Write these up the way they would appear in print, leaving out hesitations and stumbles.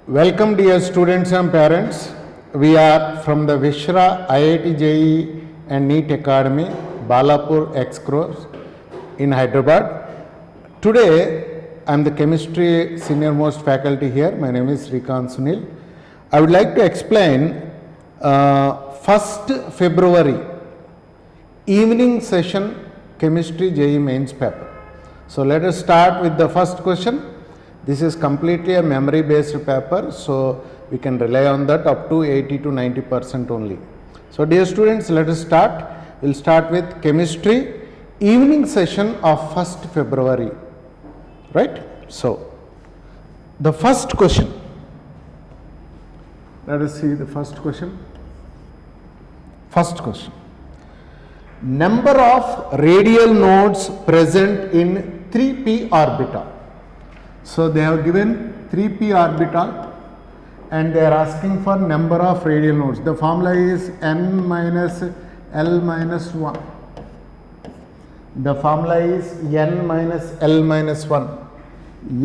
Welcome dear students and parents. We are from the VISHRA IIT JEE and NEET Academy, BALAPUR X-Course in Hyderabad. Today I am the chemistry senior most faculty here. My name is SRIKANTH SUNIL. I would like to explain 1st February evening session chemistry JEE mains paper. So let us start with the first question. This is completely a memory based paper, so we can rely on that up to 80 to 90% only. So dear students, let us start. We will start with chemistry evening session of 1st February, right? So the first question, let us see the first question. First question, number of radial nodes present in 3p orbital. So they have given 3p orbital and they are asking for number of radial nodes. The formula is n minus l minus 1. The formula is n minus l minus 1.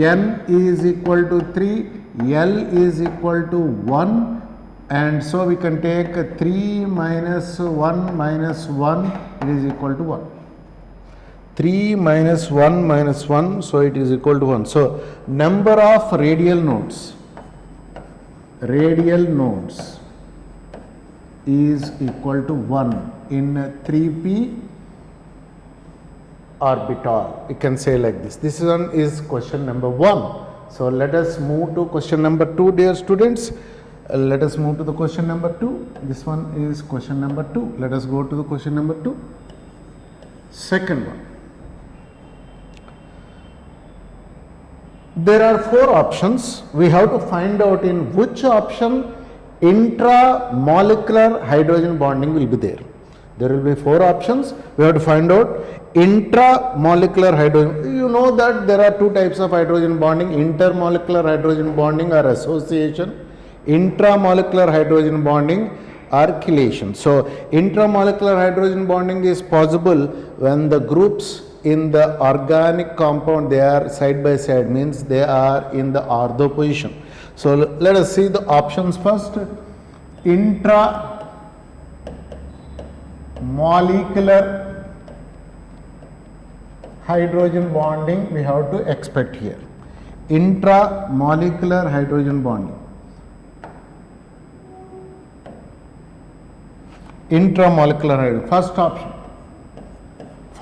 N is equal to 3, L is equal to 1, and so we can take 3 minus 1 minus 1, it is equal to 1. 3 minus 1 minus 1, so it is equal to 1. So number of radial nodes is equal to 1 in 3p orbital. You can say like this. This one is question number 1. So let us move to question number 2, dear students. Let us move to the question number 2. This one is question number 2. Let us go to the question number 2. Second one. There are 4 options. We have to find out in which option intramolecular hydrogen bonding will be there. There will be 4 options. We have to find out intramolecular hydrogen. You know that there are 2 types of hydrogen bonding, intermolecular hydrogen bonding or association, intramolecular hydrogen bonding or chelation. So intramolecular hydrogen bonding is possible when the groups in the organic compound, they are side by side, means they are in the ortho position. So let us see the options first. Intramolecular hydrogen bonding we have to expect here. Intramolecular hydrogen bonding. Intramolecular hydrogen. First option.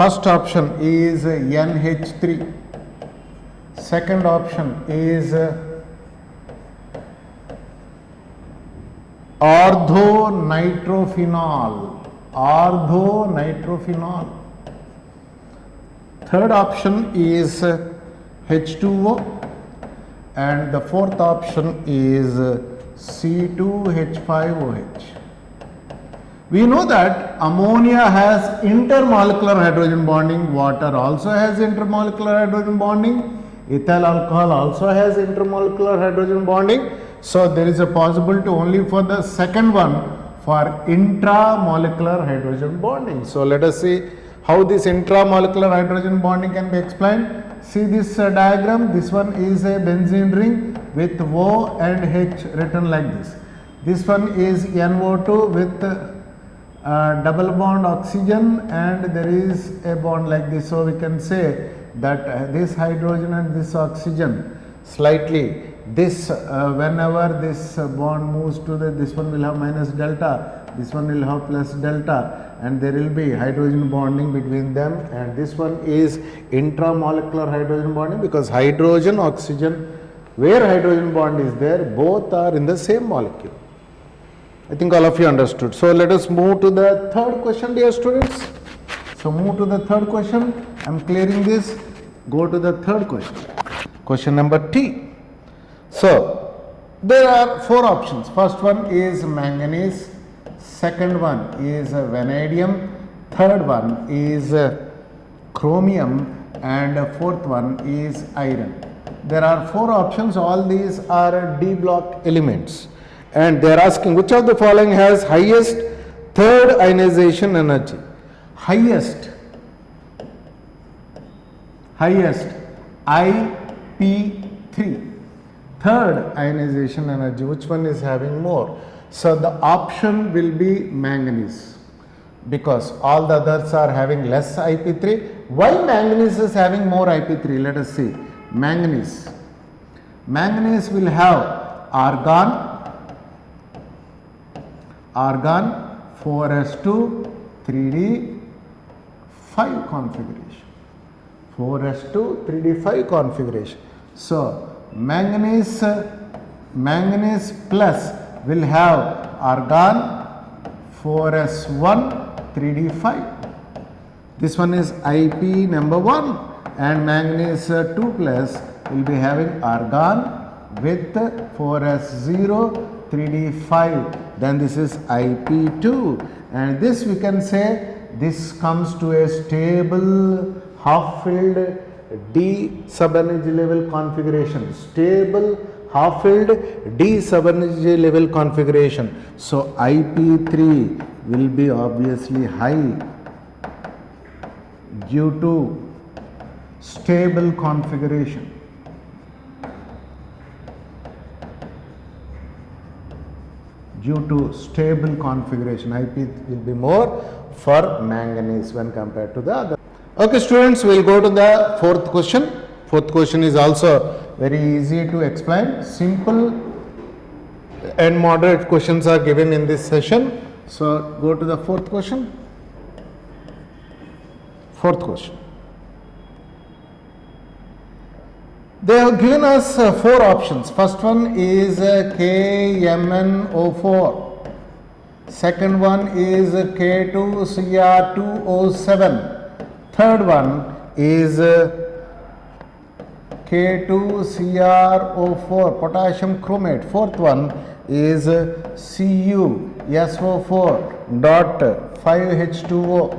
First option is NH3. Second option is orthonitrophenol. Orthonitrophenol. Third option is H2O. And the fourth option is C2H5OH. We know that ammonia has intermolecular hydrogen bonding, water also has intermolecular hydrogen bonding, ethyl alcohol also has intermolecular hydrogen bonding. So there is a possibility only for the second one for intramolecular hydrogen bonding. So let us see how this intramolecular hydrogen bonding can be explained. See this diagram. This one is a benzene ring with O and H written like this. This one is NO2 with double bond oxygen, and there is a bond like this. So we can say that this hydrogen and this oxygen slightly, this whenever this bond moves to this one will have minus delta, this one will have plus delta, and there will be hydrogen bonding between them, and this one is intramolecular hydrogen bonding because hydrogen, oxygen, where hydrogen bond is there, both are in the same molecule. I think all of you understood. So let us move to the third question, dear students. So move to the third question. I am clearing this. Go to the third question. Question number T. So there are 4 options. First one is manganese. Second one is vanadium. Third one is chromium. And fourth one is iron. There are 4 options. All these are D block elements. And they are asking which of the following has highest third ionization energy. Highest IP3. third ionization energy. Which one is having more? So the option will be manganese, because all the others are having less IP3. Why manganese is having more IP3? Let us see. Manganese will have argon 4s2 3d5 configuration. 4s2 3d5 configuration. So manganese plus will have argon 4s1 3d5. This one is IP number 1, and manganese 2 plus will be having argon with 4s0 3d5. Then this is IP2, and this we can say this comes to a stable half-filled D subenergy level configuration. Stable half-filled D subenergy level configuration. So IP3 will be obviously high due to stable configuration. Due to stable configuration, IP will be more for manganese when compared to the other. Okay students, we will go to the fourth question. Fourth question is also very easy to explain. Simple and moderate questions are given in this session. So go to the fourth question. Fourth question. They have given us 4 options. First one is KMnO4. Second one is K2Cr2O7. Third one is K2CrO4, potassium chromate. Fourth one is CuSO4.5H2O.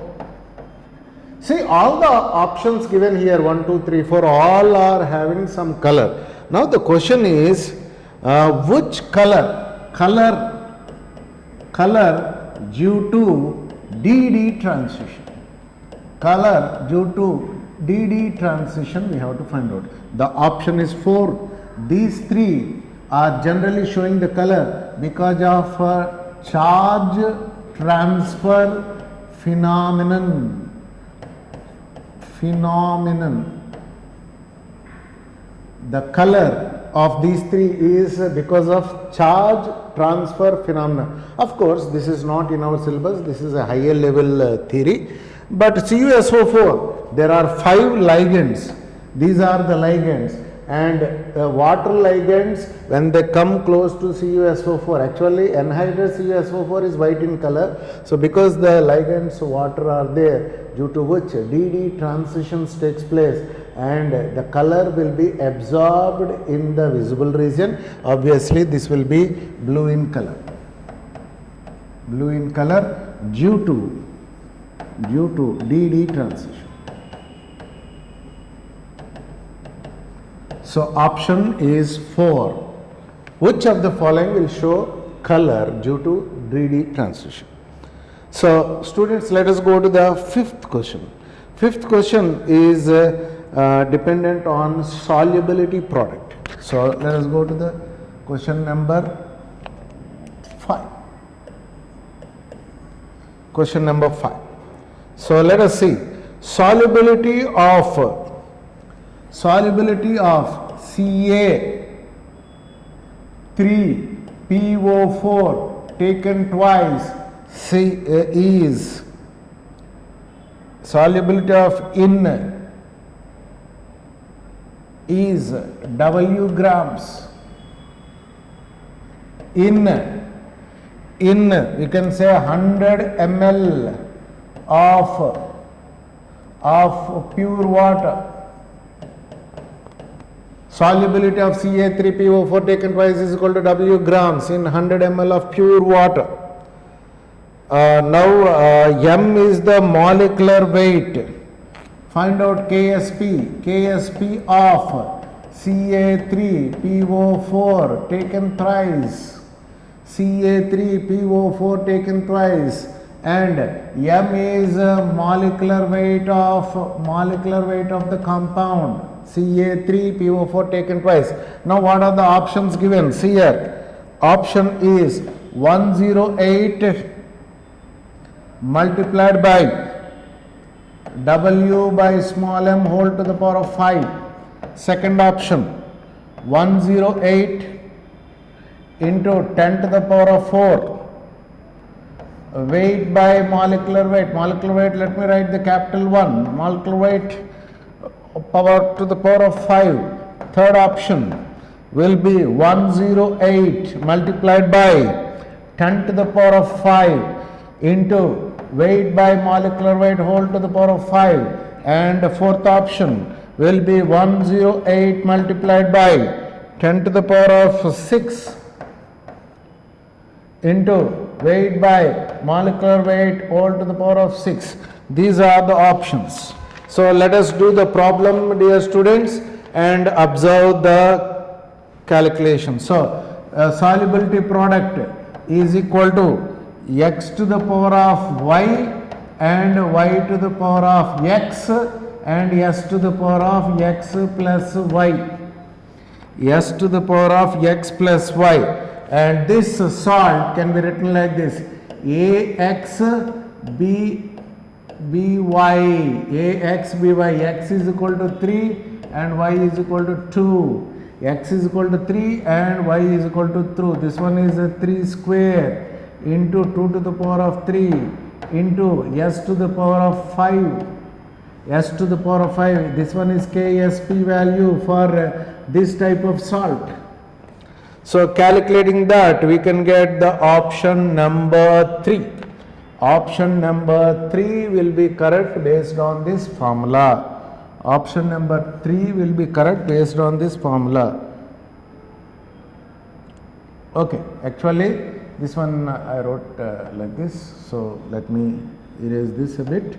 See, all the options given here 1, 2, 3, 4 all are having some color. Now the question is which color due to DD transition. Color due to DD transition we have to find out. The option is 4. These 3 are generally showing the color because of charge transfer phenomenon. The color of these 3 is because of charge transfer phenomenon. Of course, this is not in our syllabus. This is a higher level theory. But CuSO4, there are 5 ligands. These are the ligands, and water ligands, when they come close to CuSO4, actually anhydrous CuSO4 is white in color. So because the ligands water are there, due to which DD transitions takes place, and the color will be absorbed in the visible region. Obviously this will be blue in color. Blue in color due to DD transition. So option is 4. Which of the following will show color due to DD transition? So students, let us go to the 5th question. 5th question is dependent on solubility product. So let us go to the question number 5. Question number 5. So let us see solubility of Ca3PO4 taken twice is solubility of in is W grams. In you can say 100 ml of pure water. Solubility of Ca3PO4 taken twice is equal to W grams in 100 ml of pure water. Now M is the molecular weight. Find out KSP of Ca3PO4 taken thrice. Ca3PO4 taken twice, and M is molecular weight of the compound. Ca3PO4 taken twice. Now what are the options given? See here, option is 108 multiplied by W by small m whole to the power of 5. Second option, 108 into 10 to the power of 4. Weight by molecular weight. Molecular weight, let me write the capital 1. Molecular weight power to the power of 5. Third option will be 108 multiplied by 10 to the power of 5 into weight by molecular weight whole to the power of 5. And the fourth option will be 108 multiplied by 10 to the power of 6 into weight by molecular weight whole to the power of 6. These are the options. So let us do the problem, dear students, and observe the calculation. So solubility product is equal to x to the power of y and y to the power of x and s to the power of x plus y. S to the power of x plus y. And this salt can be written like this: Ax by Ax by x is equal to 3 and y is equal to 2. X is equal to 3 and y is equal to 2. This one is a 3 square into 2 to the power of 3 into s to the power of 5. S to the power of 5. This one is Ksp value for this type of salt. So calculating that, we can get the option number 3. Option number 3 will be correct based on this formula. Option number 3 will be correct based on this formula. Okay, actually this one I wrote like this. So let me erase this a bit.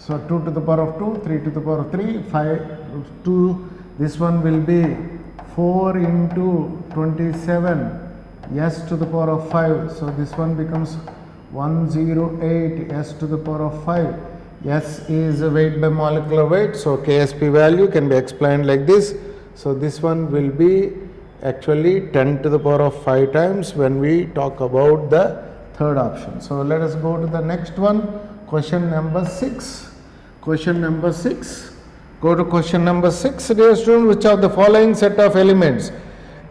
So 2 to the power of 2, 3 to the power of 3, 5, 2, this one will be 4 into 27, s to the power of 5. So this one becomes 108 s to the power of 5. S is weight by molecular weight, so Ksp value can be explained like this. So this one will be actually 10 to the power of 5 times when we talk about the third option. So let us go to the next one, question number 6. Question number 6. Go to question number 6, dear student. Which of the following set of elements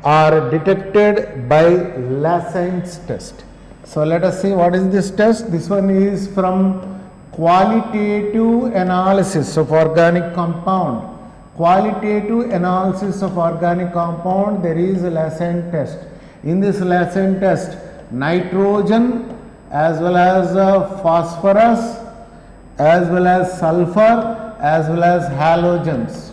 are detected by Lassen's test? So let us see what is this test. This one is from qualitative analysis of organic compound. Qualitative analysis of organic compound, there is a Lassen test. In this Lassen test, nitrogen as well as phosphorus as well as sulfur as well as halogens,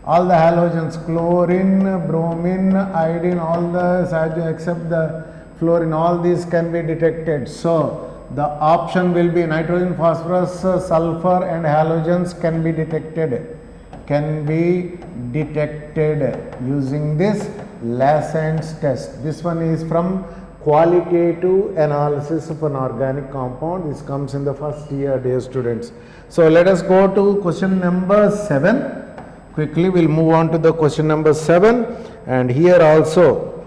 all the halogens, chlorine, bromine, iodine, all the except the fluorine, all these can be detected. So the option will be nitrogen, phosphorus, sulfur and halogens can be detected using this Lassen's test. This one is from qualitative analysis of an organic compound. This comes in the first year, dear students. So let us go to question number 7. Quickly we'll move on to the question number 7, and here also,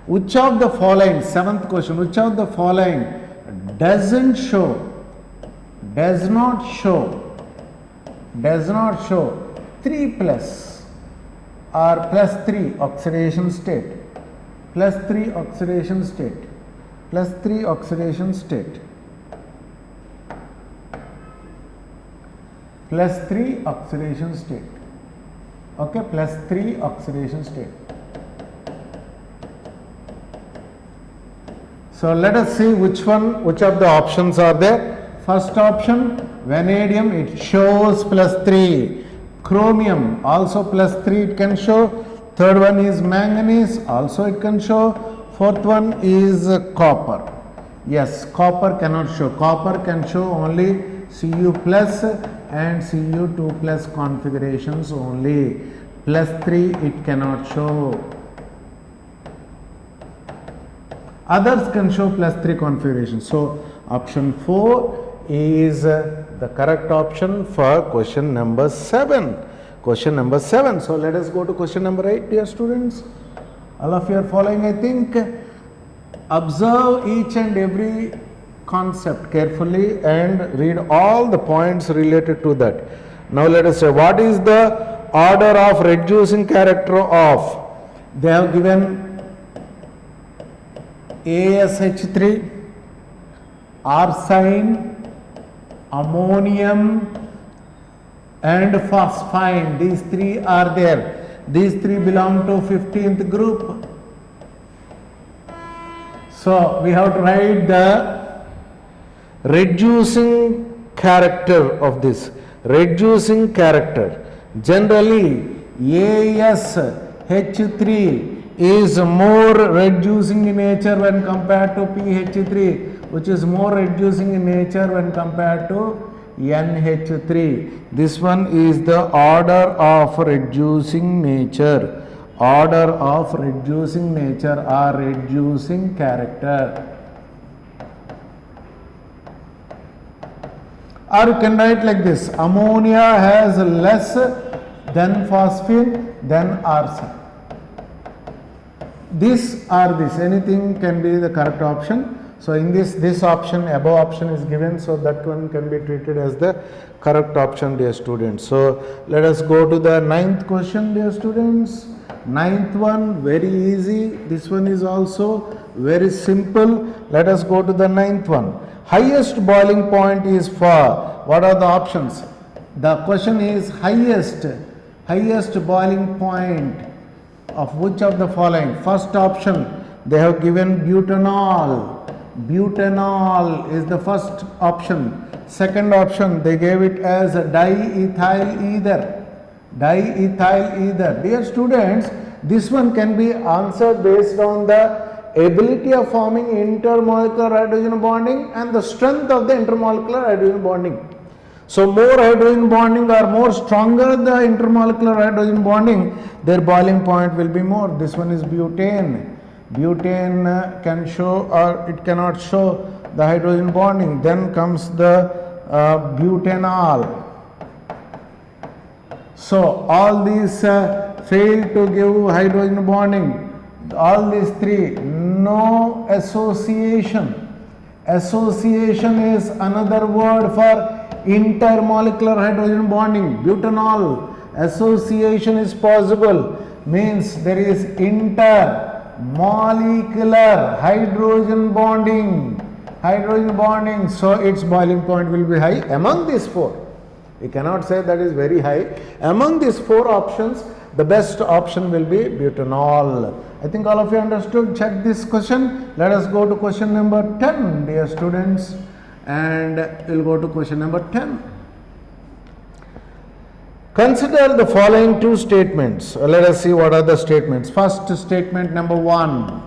which of the following, 7th question, which of the following does not show 3 plus or plus 3 oxidation state, plus 3 oxidation state, plus 3 oxidation state, plus 3 oxidation state, okay, plus 3 oxidation state. So let us see which of the options are there. First option, vanadium, it shows plus 3. Chromium also plus 3 it can show. Third one is manganese, also it can show. Fourth one is copper. Yes, copper cannot show. Copper can show only Cu plus and Cu2 plus configurations only. +3 it cannot show. Others can show +3 configuration. So option 4 is the correct option for question number 7. Question number 7. So let us go to question number 8, dear students. All of you are following, I think. Observe each and every concept carefully and read all the points related to that. Now let us say, what is the order of reducing character of? They have given ASH3, arsine, ammonium and phosphine. These three are there. These three belong to 15th group. So we have to write the reducing character of this. Reducing character. Generally, ASH3 is more reducing in nature when compared to PH3, which is more reducing in nature when compared to NH3. This one is the order of reducing nature. Order of reducing nature or reducing character. Or you can write like this: ammonia has less than phosphine than arsine. This or this, anything can be the correct option. So in this option, above option is given, so that one can be treated as the correct option, dear students. So let us go to the 9th question, dear students. 9th one, very easy. This one is also very simple. Let us go to the 9th one. Highest boiling point is for, what are the options? The question is highest boiling point of which of the following? First option, they have given butanol. Butanol is the first option. Second option, they gave it as a diethyl ether. Diethyl ether. Dear students, this one can be answered based on the ability of forming intermolecular hydrogen bonding and the strength of the intermolecular hydrogen bonding. So more hydrogen bonding or more stronger the intermolecular hydrogen bonding, their boiling point will be more. This one is butane. Butane can show or it cannot show the hydrogen bonding. Then comes the butanol. So all these fail to give hydrogen bonding. All these three, no association. Association is another word for intermolecular hydrogen bonding. Butanol, association is possible, means there is intermolecular hydrogen bonding. Hydrogen bonding, so its boiling point will be high among these four. We cannot say that is very high. Among these four options, the best option will be butanol. I think all of you understood. Check this question. Let us go to question number 10, dear students, and we'll go to question number 10. Consider the following two statements. Let us see what are the statements. First, statement number 1.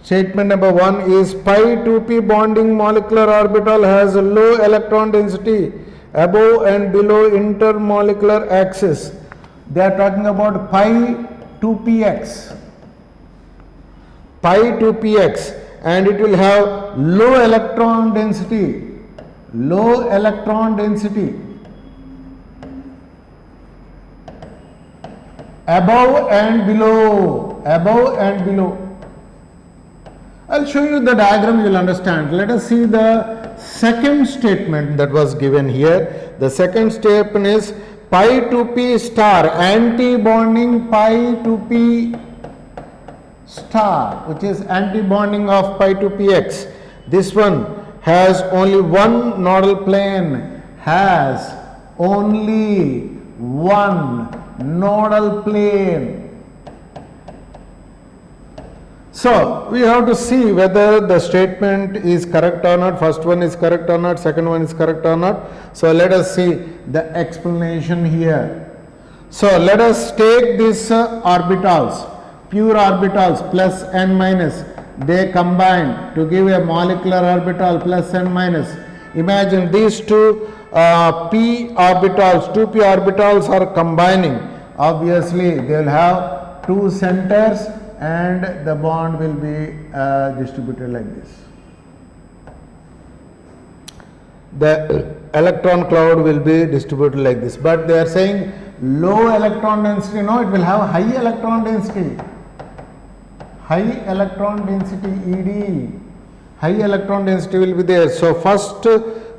Statement number 1 is pi 2p bonding molecular orbital has a low electron density above and below intermolecular axis. They are talking about pi 2px. Pi 2px, and it will have low electron density. Low electron density above and below. Above and below. I'll show you the diagram, you will understand. Let us see the second statement that was given here. The second statement is pi 2p star, anti-bonding pi 2p star, which is anti-bonding of pi 2px. This one has only one nodal plane. Has only one nodal plane. So we have to see whether the statement is correct or not. First one is correct or not, second one is correct or not. So let us see the explanation here. So let us take these orbitals, pure orbitals, plus and minus. they combine to give a molecular orbital plus and minus. Imagine these two p orbitals, 2p orbitals are combining. Obviously, they will have two centers and the bond will be distributed like this. The electron cloud will be distributed like this, but they are saying low electron density. No, it will have high electron density. High electron density, ED. High electron density will be there. So first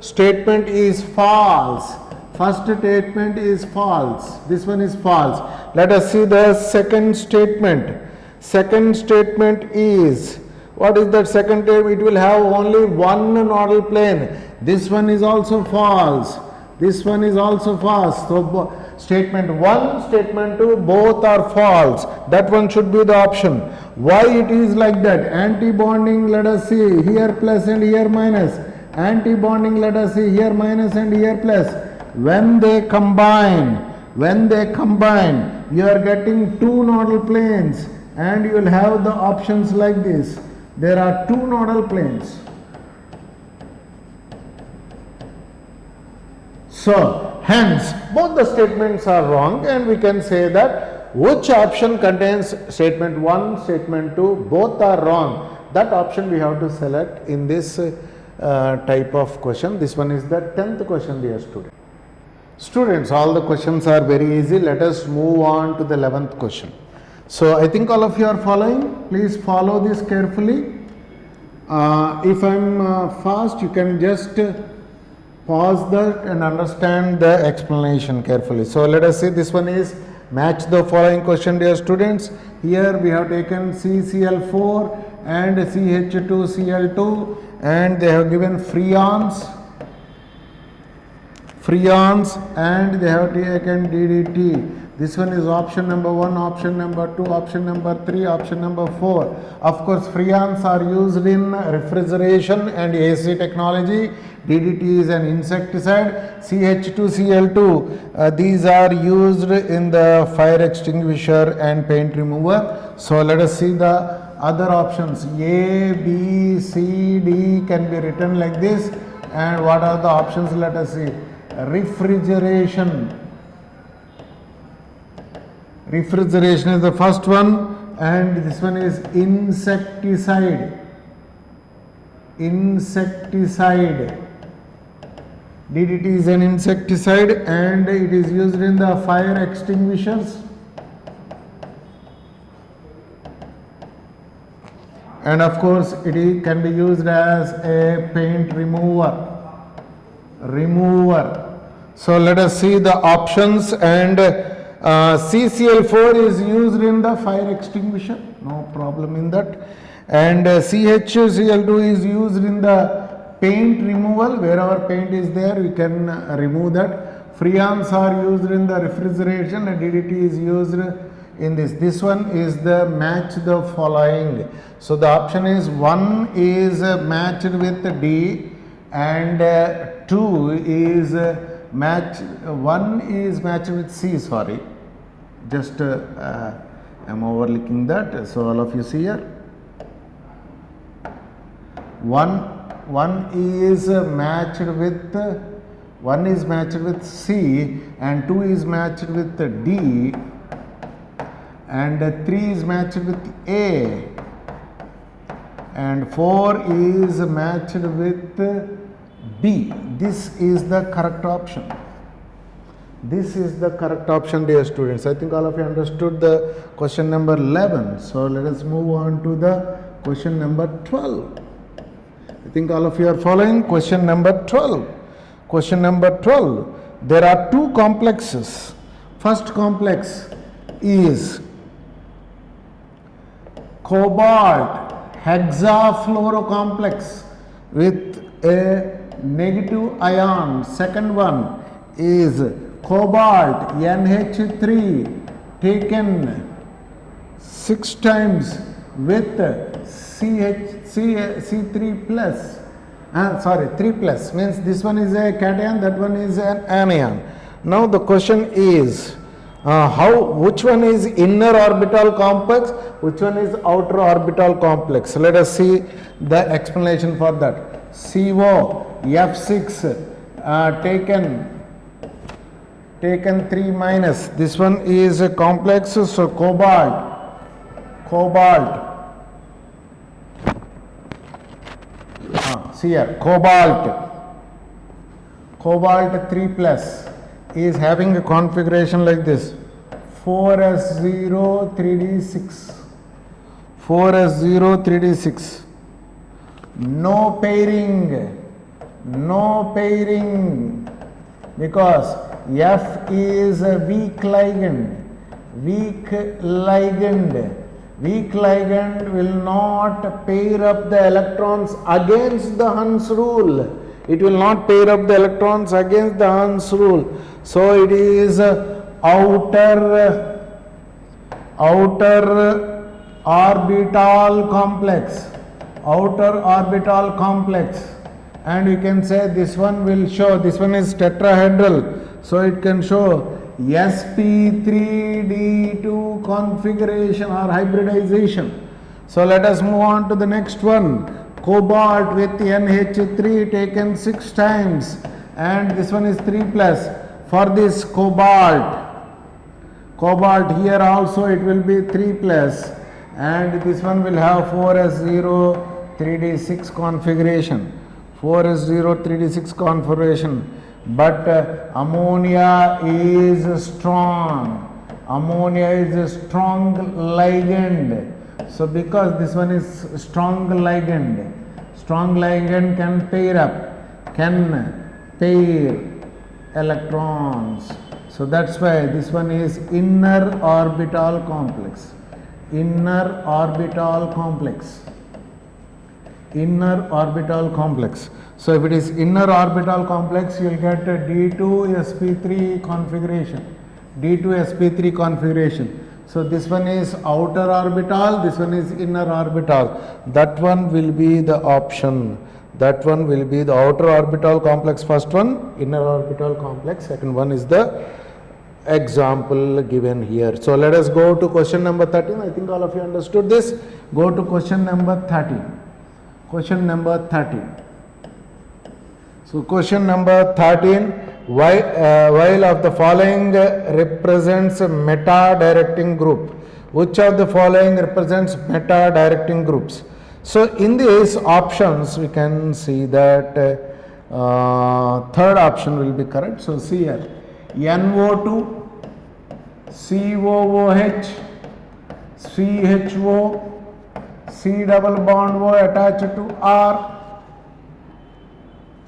statement is false. First statement is false. This one is false. Let us see the second statement. Second statement is, what is that second statement? It will have only one nodal plane. This one is also false. This one is also false. So statement 1, statement 2, both are false. That one should be the option. Why it is like that? Anti-bonding, let us see, here plus and here minus. Anti-bonding, let us see, here minus and here plus. When they combine, you are getting two nodal planes and you will have the options like this. There are two nodal planes. So, hence, both the statements are wrong and we can say that which option contains statement 1, statement 2, both are wrong. That option we have to select in this type of question. This one is the 10th question, dear student. Students, all the questions are very easy. Let us move on to the 11th question. So, I think all of you are following. Please follow this carefully. If I am fast, you can just pause that and understand the explanation carefully. So, let us see, this one is match the following question, dear students. Here we have taken CCl4 and CH2Cl2 and they have given freons and they have taken DDT. This one is option number 1, option number 2, option number 3, option number 4. Of course, freons are used in refrigeration and AC technology. DDT is an insecticide. CH2Cl2, these are used in the fire extinguisher and paint remover. So, let us see the other options. A, B, C, D can be written like this. And what are the options? Let us see. Refrigeration. Refrigeration is the first one, and this one is insecticide. Insecticide. DDT is an insecticide and it is used in the fire extinguishers. And of course, it can be used as a paint remover. So, let us see the options. And CCl4 is used in the fire extinguisher, no problem in that. And CHCl2 is used in the paint removal. Wherever paint is there, we can remove that. Freons are used in the refrigeration and DDT is used in this. This one is the match the following. So, the option is 1 is matched with D and 2 is matched, 1 is matched with C, sorry. Just I am overlooking that. So, all of you see here. 1 is matched with C and 2 is matched with D and 3 is matched with A and 4 is matched with B. This is the correct option. This is the correct option, dear students. I think all of you understood the question number 11. So, let us move on to the question number 12. I think all of you are following. Question number 12. Question number 12. There are two complexes. First complex is cobalt hexafluorocomplex with a negative ion. Second one is cobalt NH3 taken 6 times with C3 plus. 3 plus means this one is a cation, that one is an anion. Now the question is, Which one is inner orbital complex, which one is outer orbital complex? Let us see the explanation for that. CO F6 taken 3 minus, this one is a complex, so cobalt see here, cobalt 3 plus is having a configuration like this, 4s0 3d6, 4s0 3d6, no pairing because F is a weak ligand will not pair up the electrons against the Hund's rule. It will not pair up the electrons against the Hund's rule. So it is outer orbital complex, and you can say this one will show, this one is tetrahedral, so it can show sp3d2 configuration or hybridization. So let us move on to the next one. Cobalt with NH3 taken 6 times, and this one is 3 plus. For this cobalt here also it will be 3 plus, and this one will have 4s0 3d6 configuration, 4s0 3d6 configuration. But ammonia is a strong ligand. So because this one is strong ligand can pair electrons. So that's why this one is inner orbital complex. So if it is inner orbital complex, you will get a D2sp3 configuration. So this one is outer orbital, this one is inner orbital. That one will be the option. That one will be the outer orbital complex, first one, inner orbital complex, second one is the example given here. So let us go to question number 13. I think all of you understood this. Go to question number 13. So question number 13, while of the following represents a meta-directing group? Which of the following represents meta-directing groups? So in these options we can see that third option will be correct. So see here, NO2, COOH, CHO, C double bond O attached to R.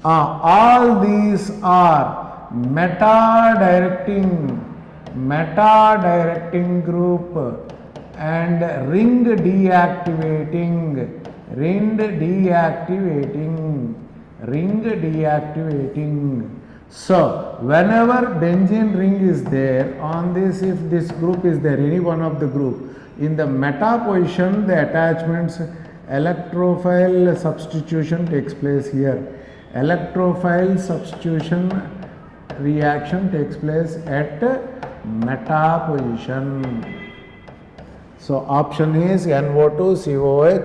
All these are meta-directing group and ring deactivating. So whenever benzene ring is there on this, if this group is there, any one of the group, in the meta position the attachments electrophile substitution takes place here. Electrophile substitution reaction takes place at meta position. So option is NO2, COH,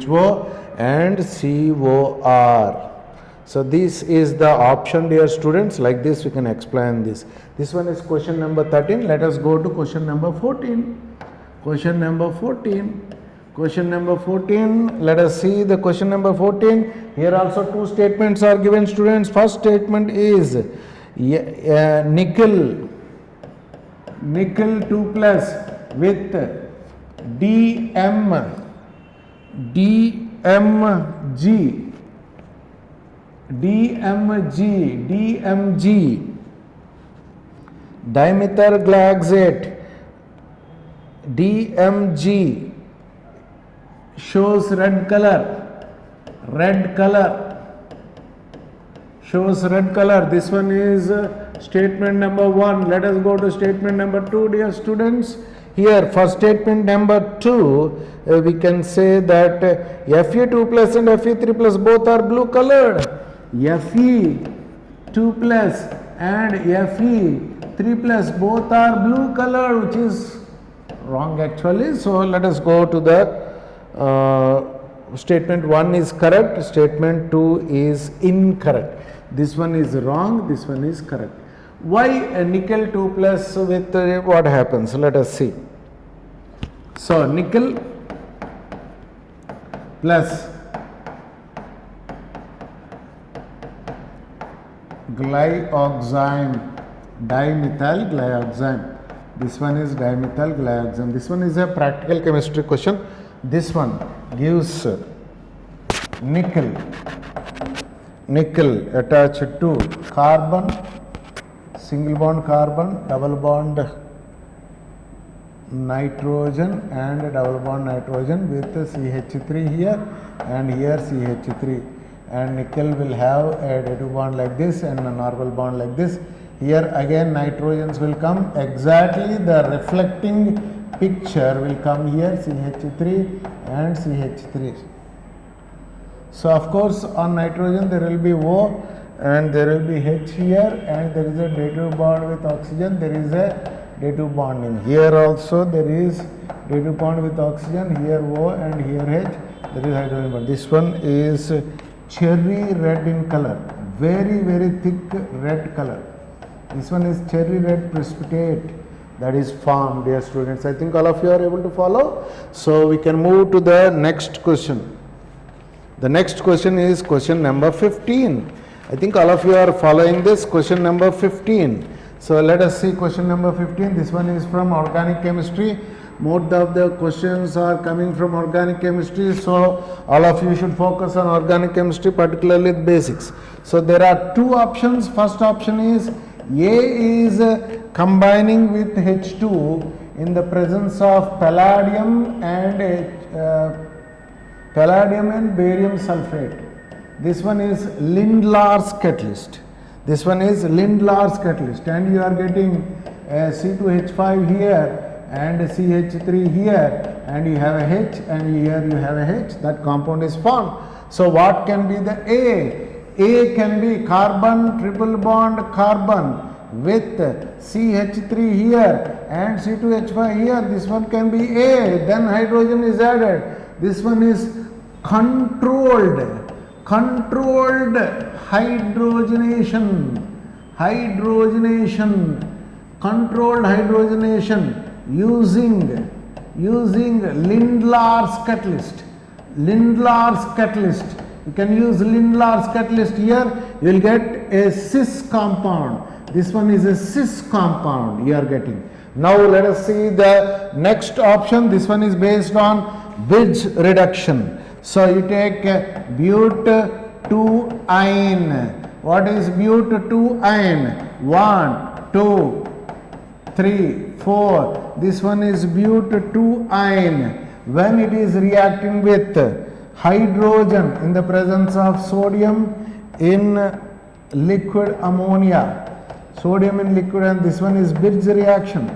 CHO and COR. So this is the option, dear students. Like this we can explain this. This one is question number 13. Let us go to question number 14. Question number 14. Let us see the question number 14. Here also two statements are given, students. First statement is nickel 2 plus with DMG dimethyl DMG shows red color. This one is statement number 1. Let us go to statement number 2, dear students. Here for statement number 2 we can say that Fe2 plus and Fe3 plus both are blue colored. Fe2 plus and Fe3 3 plus, both are blue color, which is wrong actually. So let us go to the statement 1 is correct, statement 2 is incorrect. This one is wrong, this one is correct. Why a nickel 2 plus with what happens? Let us see. So nickel plus glioxime, dimethyl glioxime. This one is dimethyl glioxime. This one is a practical chemistry question. This one gives nickel attached to carbon, single bond carbon, double bond nitrogen and double bond nitrogen with CH3 here and here CH3, and nickel will have a dative bond like this and a normal bond like this. Here again nitrogens will come, exactly the reflecting picture will come here, CH3 and CH3. So of course on nitrogen there will be O and there will be H here, and there is a dative bond with oxygen, there is a dative bonding. Here also there is dative bond with oxygen, here O and here H, there is hydrogen bond. This one is cherry red in color, very thick red color. This one is cherry red precipitate that is formed, dear students. I think all of you are able to follow. So we can move to the next question. The next question is question number 15. I think all of you are following this, question number 15. So let us see question number 15. This one is from organic chemistry. Most of the questions are coming from organic chemistry, so all of you should focus on organic chemistry, particularly the basics. So there are two options. First option is A is combining with H2 in the presence of palladium and barium sulfate. This one is Lindlar's catalyst. This one is Lindlar's catalyst, and you are getting C2H5 here and CH3 here, and you have a H, and here you have a H. That compound is formed. So what can be the A? A can be carbon triple bond carbon with CH3 here and C2H5 here. This one can be A. Then hydrogen is added. This one is controlled hydrogenation, controlled hydrogenation using Lindlar's catalyst. You can use Lindlar's catalyst here. You will get a cis compound. This one is a cis compound you are getting. Now let us see the next option. This one is based on bridge reduction. So you take but-2-ine. What is but-2-ine? 1, 2, 3, 4. This one is but-2-ine. When it is reacting with hydrogen in the presence of sodium in liquid ammonia. Sodium in liquid, and this one is bridge reaction.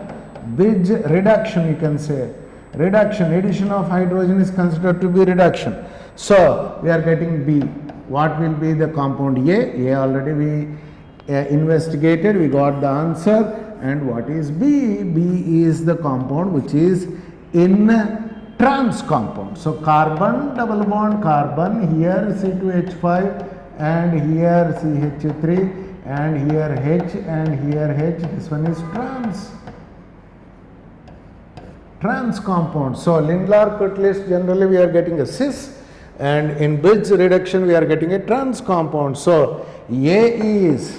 Bridge reduction, you can say. Reduction, addition of hydrogen is considered to be reduction. So we are getting B. What will be the compound A? A already we investigated, we got the answer. And what is B? B is the compound which is in trans compound. So carbon, double bond carbon, here C2H5 and here CH3 and here H and here H. This one is trans compound. So Lindlar catalyst generally we are getting a cis, and in bridge reduction we are getting a trans compound. So A is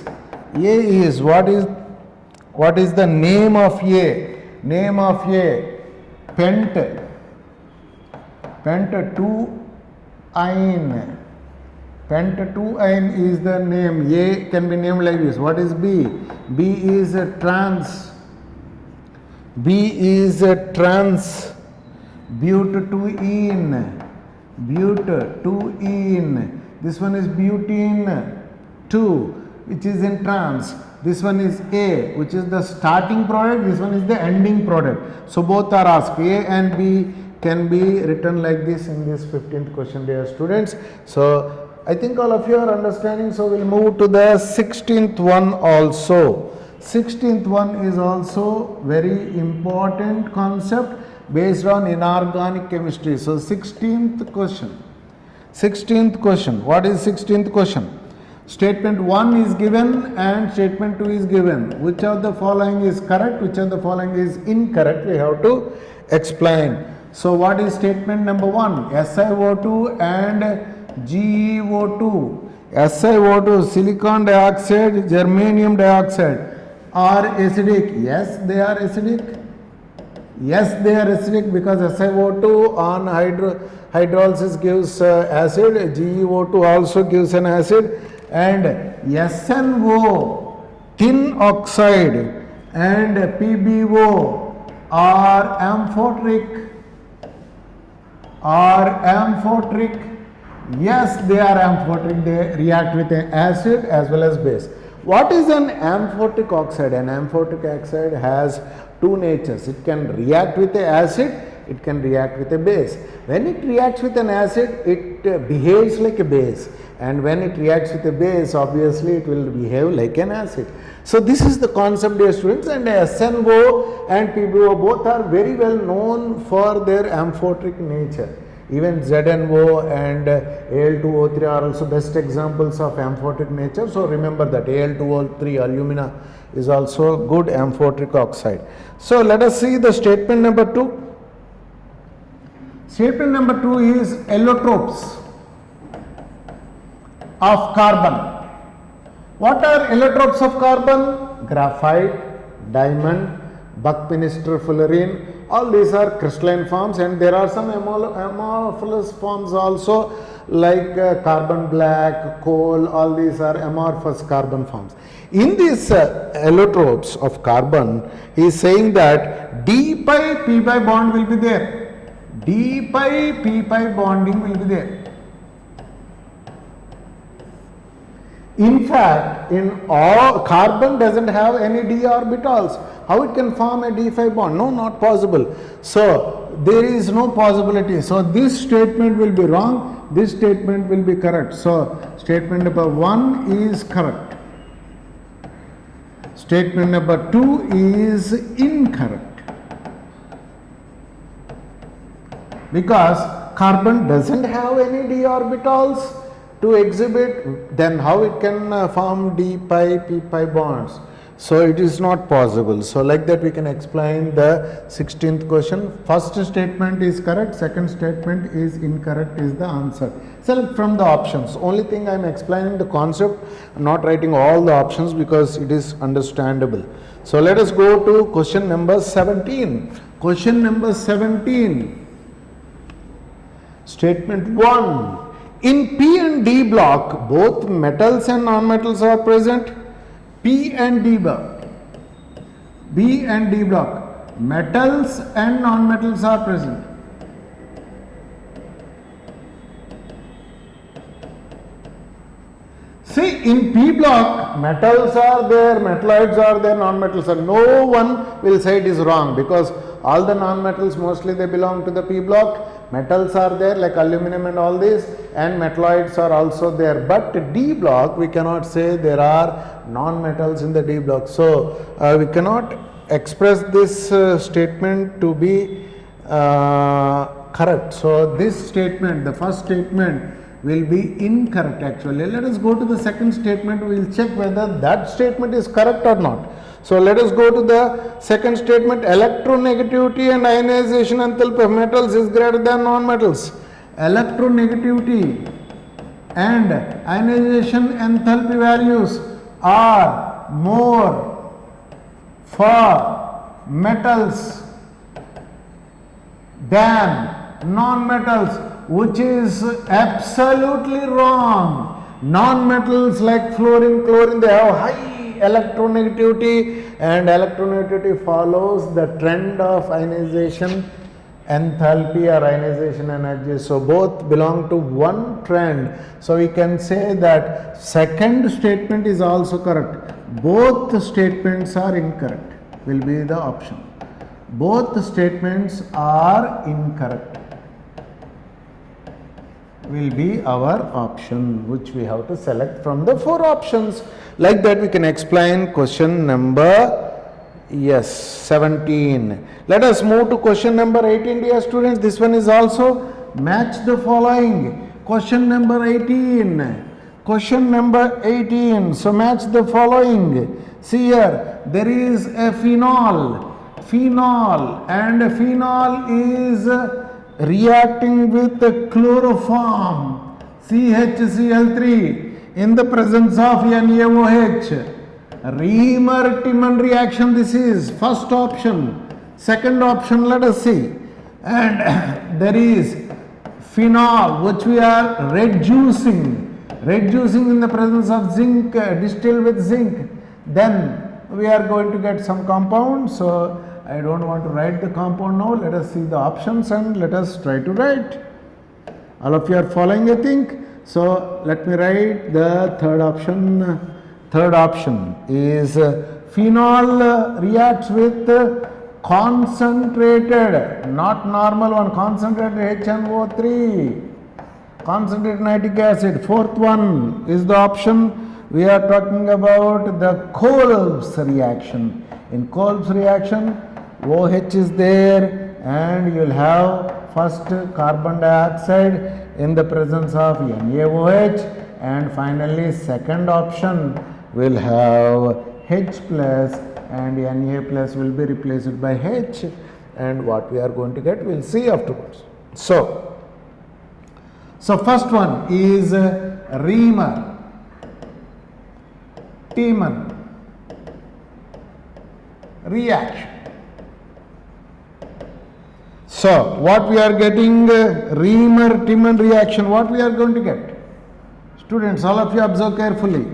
what is the name of A? Name of A, pent-2-ine. Pent-2-ine is the name. A can be named like this. What is B? B is a trans. but-2-ene. This one is butene 2, which is in trans. This one is A, which is the starting product. This one is the ending product. So both are asked. A and B can be written like this in this 15th question, dear students. So I think all of you are understanding. So we'll move to the 16th one also. 16th one is also very important concept based on inorganic chemistry. So 16th question. 16th question. What is 16th question? Statement 1 is given and statement 2 is given. Which of the following is correct? Which of the following is incorrect? We have to explain. So what is statement number 1? SiO2 and GeO2. SiO2, silicon dioxide, germanium dioxide are acidic. Yes, they are acidic. Yes, they are acidic because SiO2 on hydrolysis gives acid, GeO2 also gives an acid, and SNO, tin oxide, and PbO are amphoteric. Yes, they are amphoteric. They react with an acid as well as base. What is an amphoric oxide? An amphoric oxide has two natures. It can react with an acid, it can react with a base. When it reacts with an acid, it behaves like a base, and when it reacts with a base, obviously it will behave like an acid. So this is the concept, dear students, and SNO and PbO both are very well known for their amphoric nature. Even ZNO and Al2O3 are also best examples of amphoric nature. So remember that Al2O3 alumina is also good amphoric oxide. So let us see the statement number 2. Statement number 2 is allotropes of carbon. What are allotropes of carbon? Graphite, diamond, Buckminster fullerene. All these are crystalline forms, and there are some amorphous forms also, like carbon black, coal. All these are amorphous carbon forms. In these allotropes of carbon, he is saying that D pi P pi bond will be there. D pi P pi bonding will be there. In fact, in all, carbon doesn't have any d orbitals. How it can form a d5 bond? No, not possible. So there is no possibility. So this statement will be wrong. This statement will be correct. So statement number 1 is correct. Statement number 2 is incorrect, because carbon doesn't have any d orbitals to exhibit. Then how it can form d pi p pi bonds? So it is not possible. So like that we can explain the 16th question. First statement is correct, second statement is incorrect is the answer. Select from the options. Only thing I am explaining the concept, I am not writing all the options because it is understandable. So let us go to question number 17. Question number 17. Statement 1. In P and D block, both metals and non-metals are present. P and D block, B and D block, metals and non-metals are present. See, in P block, metals are there, metalloids are there, non-metals are. No one will say it is wrong, because all the non-metals mostly they belong to the P block. Metals are there like aluminum and all this, and metalloids are also there. But D block, we cannot say there are non-metals in the D block. So we cannot express this statement to be correct. So this statement, the first statement, will be incorrect actually. Let us go to the second statement. We will check whether that statement is correct or not. So let us go to the second statement. Electronegativity and ionization enthalpy of metals is greater than non-metals. Electronegativity and ionization enthalpy values are more for metals than non-metals, which is absolutely wrong. Non-metals like fluorine, chlorine, they have high electronegativity, and electronegativity follows the trend of ionization enthalpy or ionization energy. So both belong to one trend. So we can say that second statement is also correct. Both statements are incorrect will be the option. Both statements are incorrect. will be our option, which we have to select from the 4 options. Like that we can explain question number 17. Let us move to question number 18, dear students. This one is also match the following. Question number 18. Question number 18. So match the following. See here, there is a phenol, and phenol is reacting with the chloroform CHCl3 in the presence of NaOH. Riemer-Timmon reaction, this is first option. Second option, let us see. And there is phenol which we are reducing in the presence of zinc, distilled with zinc. Then we are going to get some compound. So I don't want to write the compound now. Let us see the options and let us try to write. All of you are following, I think. So let me write the third option. Third option is phenol reacts with concentrated, not normal one, concentrated HNO3, concentrated nitric acid. Fourth one is the option. We are talking about the Kolb's reaction. In Kolb's reaction, OH is there and you will have first carbon dioxide in the presence of NaOH, and finally second option will have H plus and Na plus will be replaced by H, and what we are going to get we will see afterwards. So first one is Riemer-Timmon reaction. So what we are getting, Riemer-Timmon reaction, what we are going to get? Students, all of you observe carefully.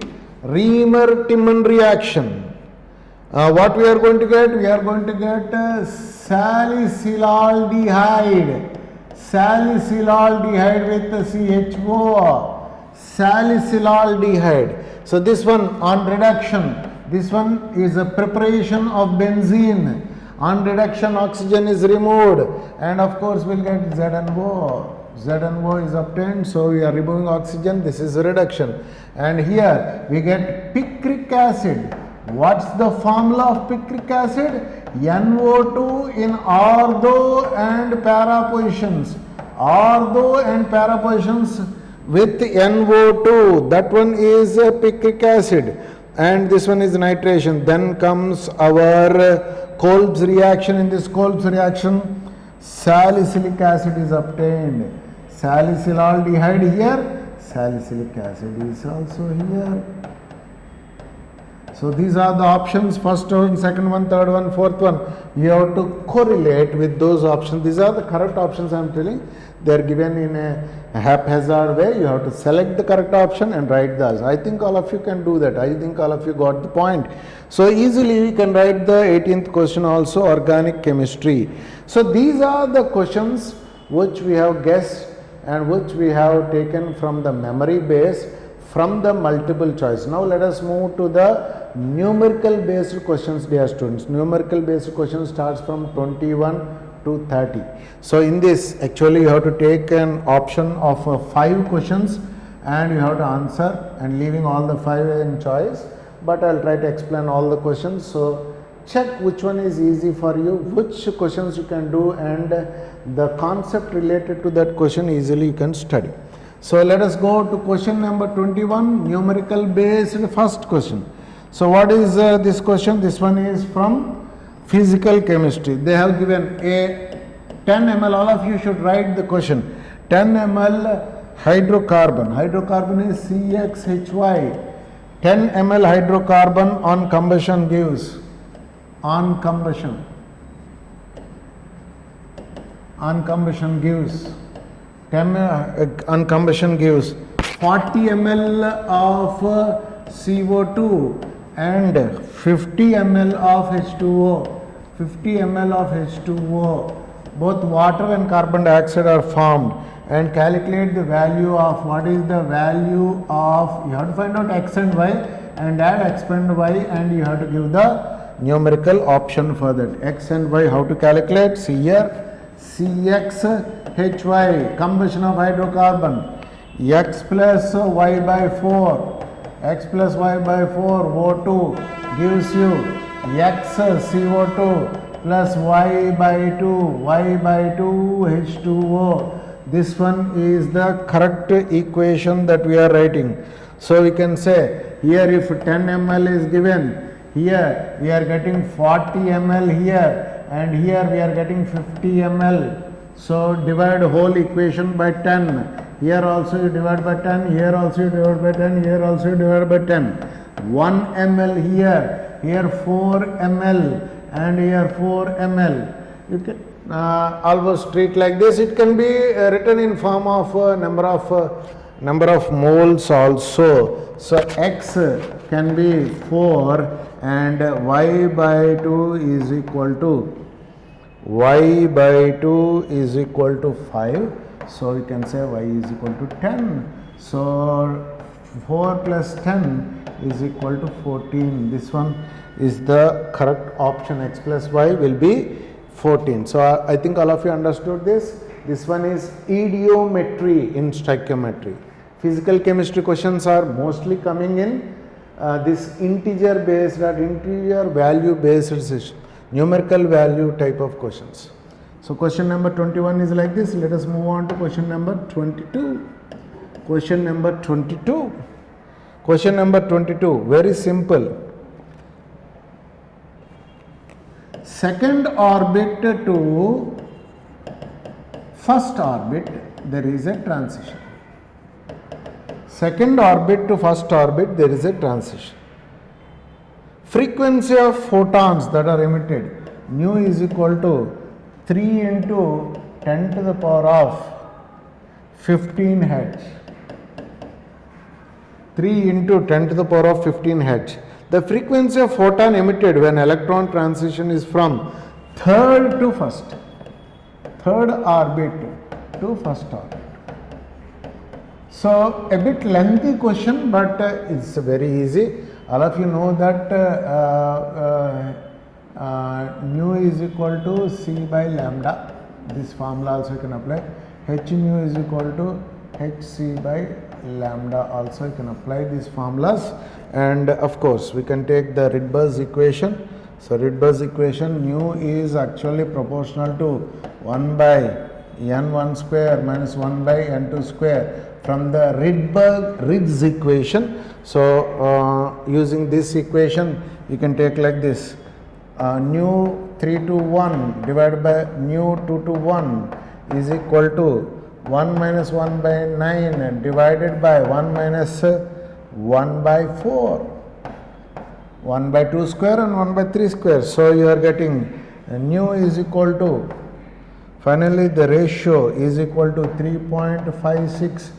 Riemer-Timmon reaction. What we are going to get? We are going to get salicylaldehyde with the CHO, salicylaldehyde. So this one on reduction, this one is a preparation of benzene. On reduction, oxygen is removed, and of course we'll get ZNO. ZNO is obtained, so we are removing oxygen. This is reduction, and here we get picric acid. What's the formula of picric acid? NO2 in ortho and para positions. Ortho and para positions with NO2. That one is picric acid, and this one is nitration. Then comes our Kolb's reaction. In this Kolb's reaction, salicylic acid is obtained. Salicylaldehyde here, salicylic acid is also here. So these are the options, first one, second one, third one, fourth one. You have to correlate with those options. These are the correct options I am telling. They are given in a haphazard way. You have to select the correct option and write those. I think all of you can do that. I think all of you got the point. So easily we can write the 18th question also, organic chemistry. So these are the questions which we have guessed and which we have taken from the memory base, from the multiple choice. Now let us move to the numerical based questions, dear students. Numerical based questions starts from 21 to 30. So in this, actually you have to take an option of 5 questions and you have to answer, and leaving all the 5 in choice, but I will try to explain all the questions. So check which one is easy for you, which questions you can do, and the concept related to that question easily you can study. So let us go to question number 21, numerical based first question. So what is this question? This one is from physical chemistry. They have given a 10 ml, all of you should write the question. 10 ml hydrocarbon, hydrocarbon is CXHY. 10 ml hydrocarbon on combustion gives, on combustion gives 40 ml of CO2 and 50 ml of H2O. 50 ml of H2O. Both water and carbon dioxide are formed, and calculate the value of, what is the value of, you have to find out X and Y and add X and Y, and you have to give the numerical option for that. X and Y, how to calculate? See here, CXHY, combustion of hydrocarbon, x plus y by 4, x plus y by 4 O2 gives you x CO2 plus y by 2 H2O. This one is the correct equation that we are writing. So we can say here if 10 ml is given, here we are getting 40 ml here, and here we are getting 50 ml. So divide whole equation by 10. Here also you divide by 10, here also you divide by 10, here also you divide by 10. 1 ml here 4 ml, and here 4 ml. You can almost treat like this. It can be written in form of number of moles also. So x can be 4 and y by 2 is equal to 5. So we can say y is equal to 10. So 4 plus 10 is equal to 14. This one is the correct option. X plus y will be 14. So I think all of you understood this. This one is idiometry in stoichiometry. Physical chemistry questions are mostly coming in this integer based or integer value based session, numerical value type of questions. So question number 21 is like this. Let us move on to question number 22. Question number 22. Question number 22, very simple. Second orbit to first orbit, there is a transition. Second orbit to first orbit, there is a transition. Frequency of photons that are emitted, nu is equal to 3 into 10 to the power of 15 Hz. 3 into 10 to the power of 15 Hz. The frequency of photon emitted when electron transition is from third to first, third orbit to first orbit. So a bit lengthy question, but it's very easy. All of you know that nu is equal to C by lambda. This formula also you can apply. H nu is equal to Hc by lambda. Also you can apply these formulas, and of course we can take the Rydberg's equation. So Rydberg's equation, nu is actually proportional to 1 by n1 square minus 1 by n2 square from the Rydberg's equation. So using this equation you can take like this, nu 3 to 1 divided by nu 2 to 1 is equal to 1 minus 1 by 9 divided by 1 minus 1 by 4, 1 by 2 square and 1 by 3 square. So you are getting nu is equal to, finally the ratio is equal to 3.56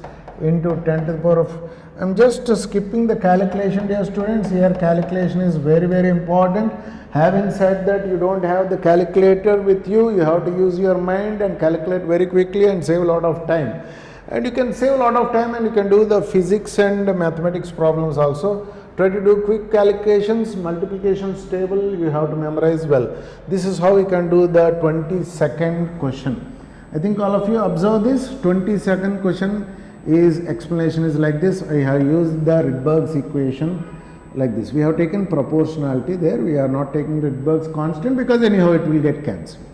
into 10 to the power of, I am just skipping the calculation, dear students. Here calculation is very important. Having said that, you don't have the calculator with you, you have to use your mind and calculate very quickly and save a lot of time. And you can save a lot of time and you can do the physics and mathematics problems also. Try to do quick calculations, multiplications table you have to memorize well. This is how you can do the 22nd question. I think all of you observe this. 22nd question is explanation is like this. I have used the Rydberg's equation like this. We have taken proportionality there. We are not taking Rydberg's constant because anyhow it will get cancelled.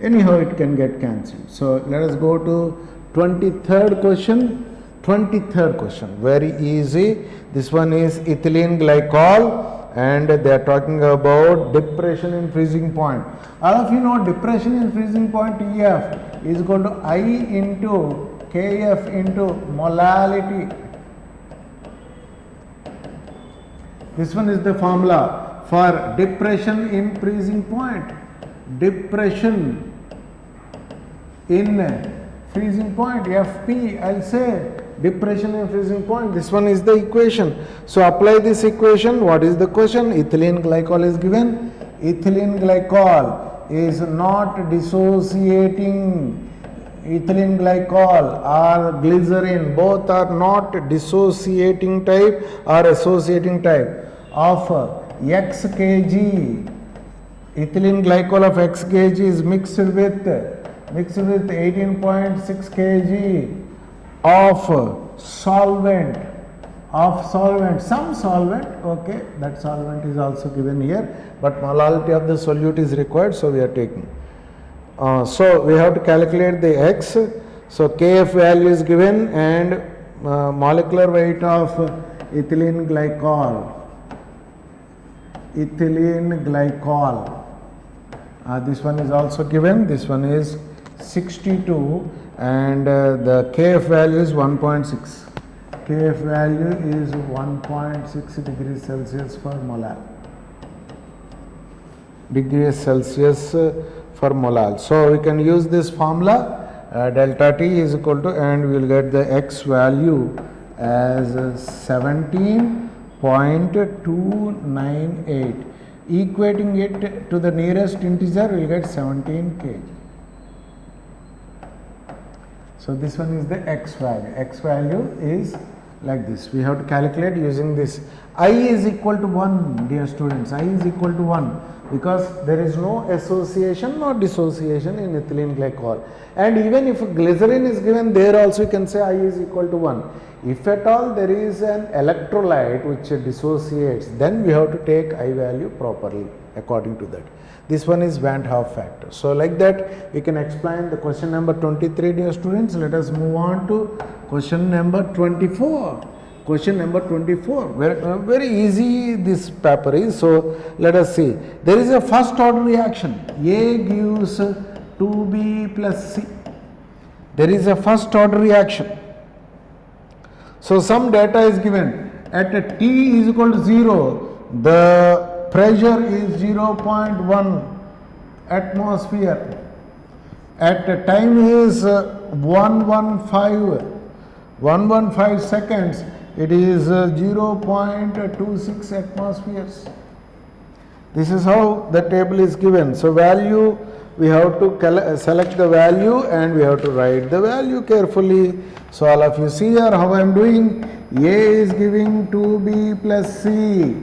Anyhow it can get cancelled. So let us go to 23rd question. 23rd question, very easy. This one is ethylene glycol and they are talking about depression in freezing point. All of you know depression in freezing point, EF is equal to I into Kf into molality. This one is the formula for depression in freezing point. Depression in freezing point, Fp, I'll say depression in freezing point. This one is the equation. So apply this equation. What is the question? Ethylene glycol is given. Ethylene glycol is not dissociating. Ethylene glycol or glycerin, both are not dissociating type or associating type of x kg. Ethylene glycol of x kg is mixed with 18.6 kg of solvent, some solvent, okay, that solvent is also given here, but molality of the solute is required, so we are taking. So we have to calculate the X. So Kf value is given, and molecular weight of ethylene glycol. This one is also given. This one is 62, and the Kf value is 1.6. Kf value is 1.6 degrees Celsius for molal. Degrees Celsius for molal. So we can use this formula, delta T is equal to, and we will get the X value as 17.298. Equating it to the nearest integer, we will get 17 kg. So this one is the X value. X value is like this. We have to calculate using this. I is equal to 1, dear students. I is equal to 1 because there is no association nor dissociation in ethylene glycol. And even if glycerin is given, there also you can say I is equal to 1. If at all there is an electrolyte which dissociates, then we have to take I value properly according to that. This one is Van 't Hoff factor. So like that we can explain the question number 23, dear students. Let us move on to question number 24. Question number 24. Very easy this paper is. So let us see. There is a first order reaction. A gives 2B plus C. There is a first order reaction. So some data is given. At T is equal to 0, the pressure is 0.1 atmosphere. At time is 115 seconds, it is 0.26 atmospheres. This is how the table is given. So value, we have to select the value and we have to write the value carefully. So all of you see here how I am doing. A is giving 2B plus C.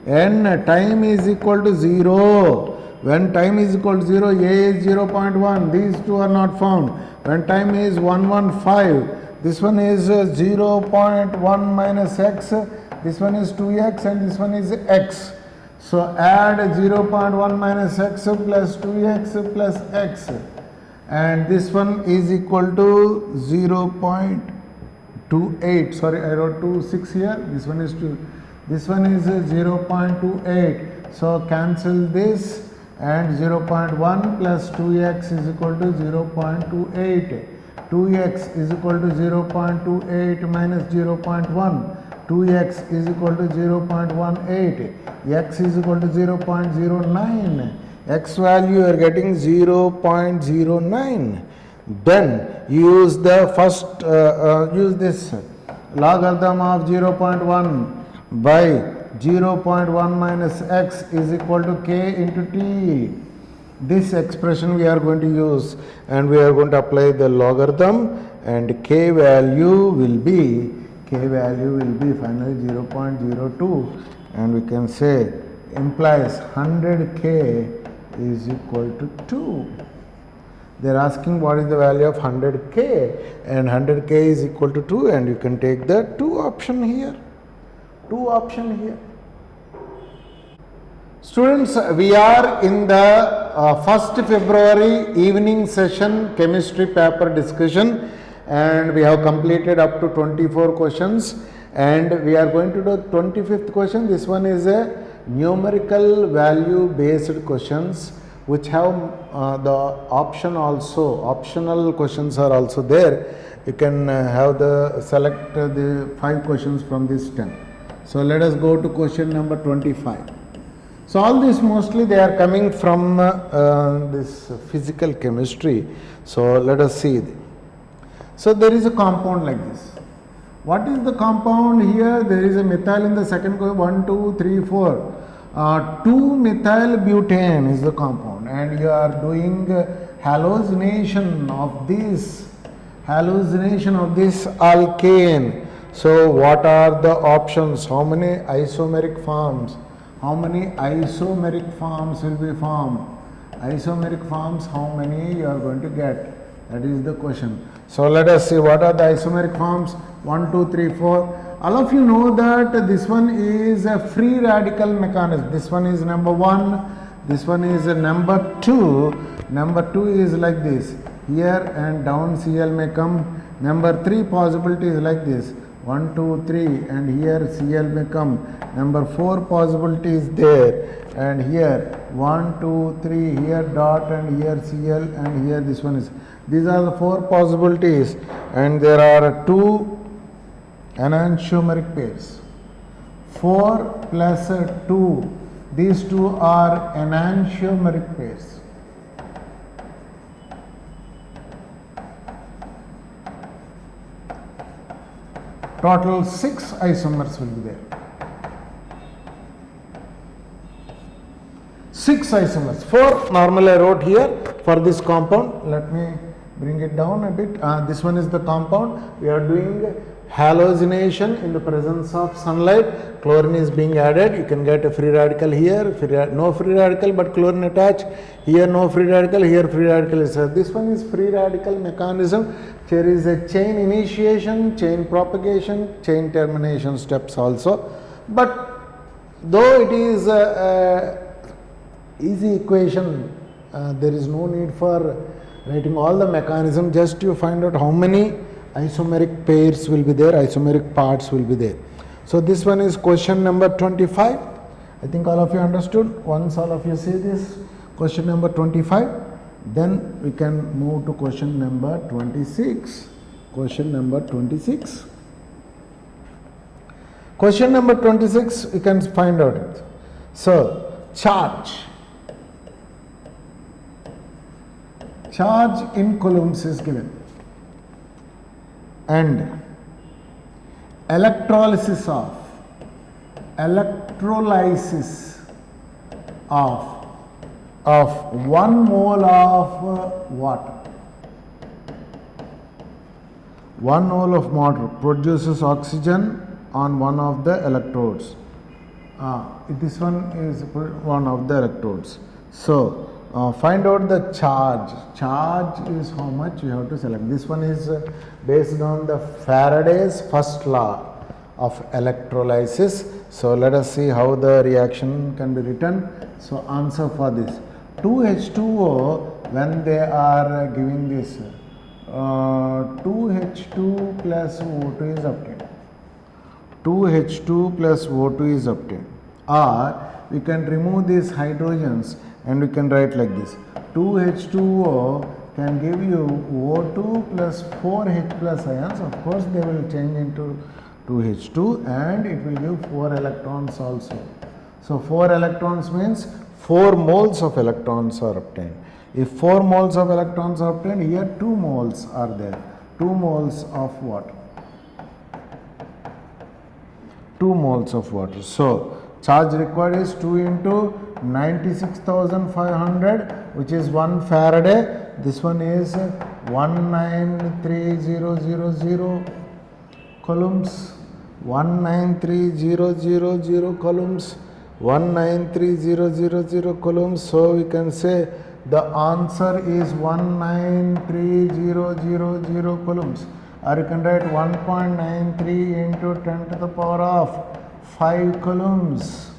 And time is equal to 0. When time is equal to 0, A is 0.1. These two are not found. When time is 115, this one is 0.1 minus x, this one is 2x, and this one is x. So add 0.1 minus x plus 2x plus x, and this one is equal to 0.28. Sorry, I wrote 26 here. This one is 2. This one is 0.28. So cancel this, and 0.1 plus 2x is equal to 0.28. 2x is equal to 0.28 minus 0.1. 2x is equal to 0.18. X is equal to 0.09. X value you are getting 0.09. Then use the first, use this logarithm of 0.1 by 0.1 minus x is equal to k into t. This expression we are going to use, and we are going to apply the logarithm, and k value will be finally 0.02, and we can say implies 100k is equal to 2. They are asking what is the value of 100k, and 100k is equal to 2, and you can take the 2 option here. Students, we are in the 1st February evening session chemistry paper discussion, and we have completed up to 24 questions, and we are going to do 25th question. This one is a numerical value based questions which have the option also, optional questions are also there. You can have the select the 5 questions from this 10. So let us go to question number 25. So all this mostly they are coming from this physical chemistry. So let us see. So there is a compound like this. What is the compound here? There is a methyl in the second, 1, 2, 3, 4. 2-methylbutane is the compound, and you are doing hallucination of this alkane. So what are the options? How many isomeric forms? Will be formed? Isomeric forms, how many you are going to get? That is the question. So let us see what are the isomeric forms. 1, 2, 3, 4. All of you know that this one is a free radical mechanism. This one is number 1. This one is number 2. Number 2 is like this. Here and down Cl may come. Number 3 possibility is like this. 1, 2, 3, and here Cl may come. Number 4 possibility is there, and here 1, 2, 3, here dot, and here Cl, and here this one is. These are the 4 possibilities, and there are 2 enantiomeric pairs. 4 plus 2, these 2 are enantiomeric pairs. Total 6 isomers will be there. 6 isomers. 4 normally I wrote here for this compound. Let me bring it down a bit. This one is the compound. We are doing halogenation in the presence of sunlight. Chlorine is being added. You can get a free radical here, no free radical but chlorine attached. Here no free radical, here free radical is there. This one is free radical mechanism. There is a chain initiation, chain propagation, chain termination steps also. But though it is easy equation, there is no need for writing all the mechanism. Just you find out how many isomeric pairs will be there, isomeric parts will be there. So this one is question number 25. I think all of you understood. Once all of you see this question number 25, then we can move to question number 26. Question number 26. Question number 26, you can find out it. So, charge in coulombs is given, and electrolysis of 1 mole of water. 1 mole of water produces oxygen on one of the electrodes. This one is one of the electrodes. So, find out the charge. Charge is how much you have to select. This one is based on the Faraday's first law of electrolysis. So, let us see how the reaction can be written. So, answer for this. 2H2O, when they are giving this, 2H2 plus O2 is obtained. 2H2 plus O2 is obtained. Or we can remove these hydrogens and we can write like this. 2H2O can give you O2 plus 4H plus ions. Of course, they will change into 2H2 and it will give 4 electrons also. So, 4 electrons means 4 moles of electrons are obtained. If 4 moles of electrons are obtained, here 2 moles are there. 2 moles of water. 2 moles of water. So, charge required is 2 into 96,500, which is 1 Faraday. This one is 193000 coulombs. 193000 coulombs. 193000 coulombs. So we can say the answer is 193000 coulombs. Or you can write 1.93 into 10 to the power of 5 coulombs.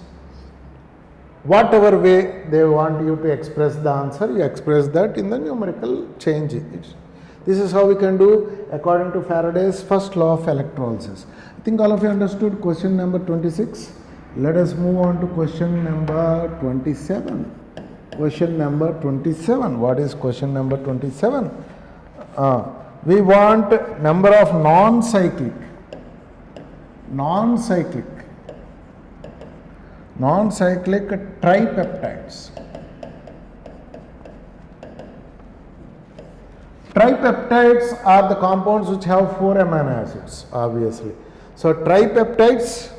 Whatever way they want you to express the answer, you express that in the numerical change. This is how we can do according to Faraday's first law of electrolysis. I think all of you understood question number 26. Let us move on to question number 27. Question number 27. What is question number 27? We want number of non-cyclic tripeptides. Tripeptides are the compounds which have 4 amino acids, obviously. So, tripeptides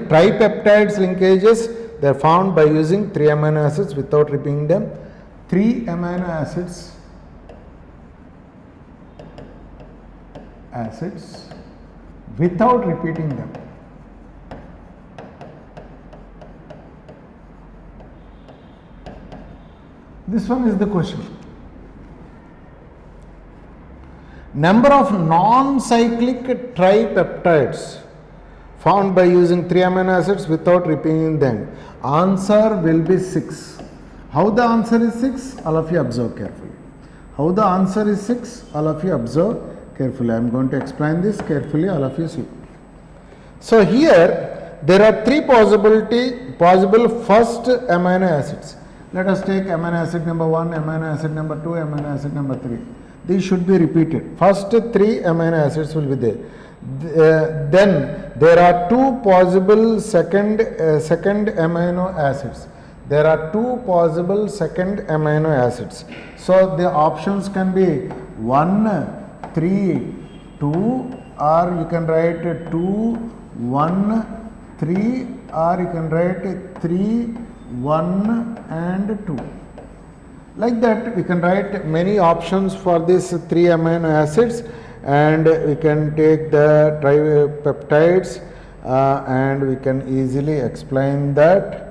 tripeptides linkages, they are found by using 3 amino acids without repeating them. 3 amino acids without repeating them. This one is the question. Number of non-cyclic tripeptides found by using 3 amino acids without repeating them. Answer will be 6. How the answer is 6? All of you observe carefully. How the answer is 6? All of you observe carefully. I am going to explain this carefully. All of you see. So here there are 3 possible first amino acids. Let us take amino acid number 1, amino acid number 2, amino acid number 3. These should be repeated. First 3 amino acids will be there. Then there are 2 possible second amino acids. There are 2 possible second amino acids. So the options can be 1, 3, 2, or you can write 2, 1, 3, or you can write 3, 1 and 2. Like that we can write many options for these 3 amino acids, and we can take the tripeptides and we can easily explain that.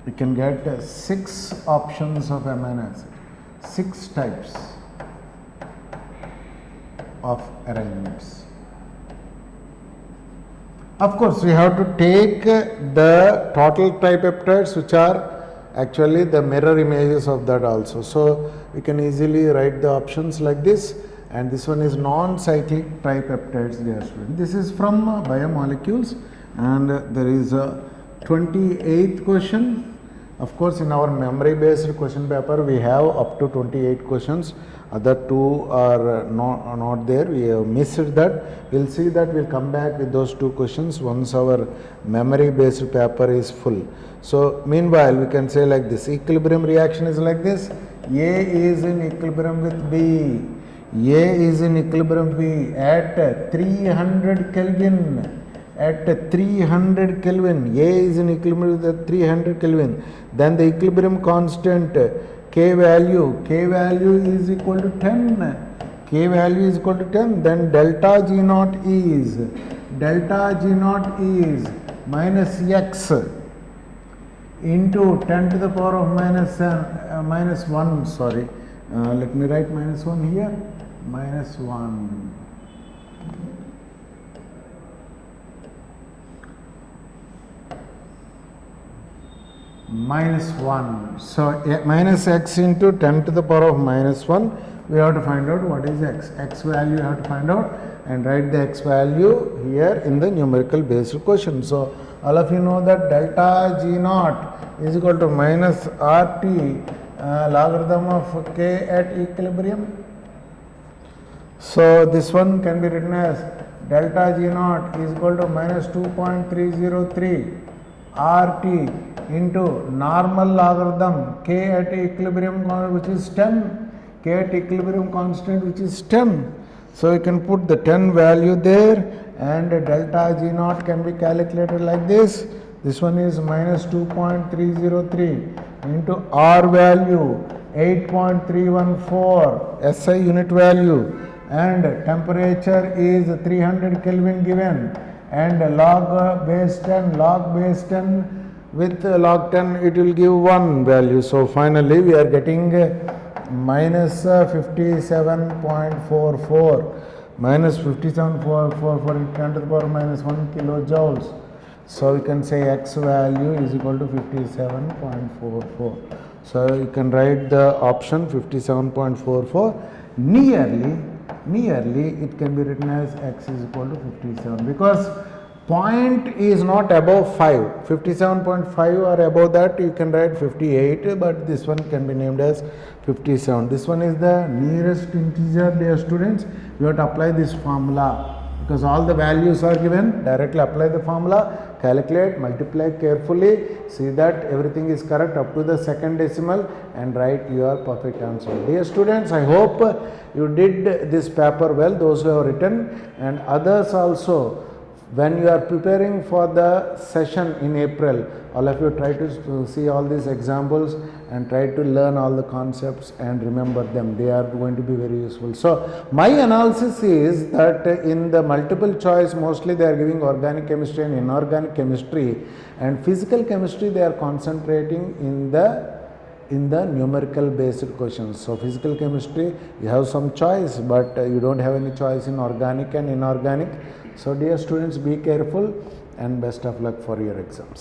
We can get 6 options of amino acid, 6 types of arrangements. Of course, we have to take the total tripeptides, which are actually the mirror images of that also. So we can easily write the options like this, and this one is non-cyclic tripeptides, dear students. This is from biomolecules, and there is a 28th question. Of course, in our memory based question paper we have up to 28 questions. Other 2 are not there. We have missed that. We'll see that. We'll come back with those 2 questions once our memory based paper is full. So meanwhile we can say like this: equilibrium reaction is like this. A is in equilibrium with B. A is in equilibrium with B at 300 Kelvin. At 300 Kelvin, A is in equilibrium with 300 Kelvin. Then the equilibrium constant K value is equal to 10. K value is equal to 10. Then delta G naught is minus X into 10 to the power of minus 1. Sorry, let me write minus 1 here. Minus 1. Minus 1. So minus X into 10 to the power of minus 1. We have to find out what is X. X value you have to find out and write the X value here in the numerical based question. So all of you know that delta G naught is equal to minus RT logarithm of K at equilibrium. So this one can be written as delta G naught is equal to minus 2.303 RT into normal logarithm K at equilibrium, which is 10, K at equilibrium constant, which is 10. So you can put the 10 value there, and delta G naught can be calculated like this. This one is minus 2.303 into R value 8.314 SI unit value, and temperature is 300 Kelvin given, and log base 10 with log 10 it will give 1 value. So finally we are getting minus 57.44 minus 57.44 10 to the power minus 1 kilojoules. So we can say X value is equal to 57.44. So you can write the option 57.44. Nearly it can be written as X is equal to 57, because point is not above 5. 57.5 or above that you can write 58, but this one can be named as 57. This one is the nearest integer, dear students. You have to apply this formula because all the values are given. Directly apply the formula, calculate, multiply carefully, see that everything is correct up to the second decimal, and write your perfect answer. Dear students, I hope you did this paper well, those who have written, and others also. When you are preparing for the session in April, all of you try to see all these examples and try to learn all the concepts and remember them. They are going to be very useful. So my analysis is that in the multiple choice, mostly they are giving organic chemistry and inorganic chemistry, and physical chemistry they are concentrating in the in the numerical based questions. So physical chemistry, you have some choice, but you don't have any choice in organic and inorganic. So dear students, be careful and best of luck for your exams.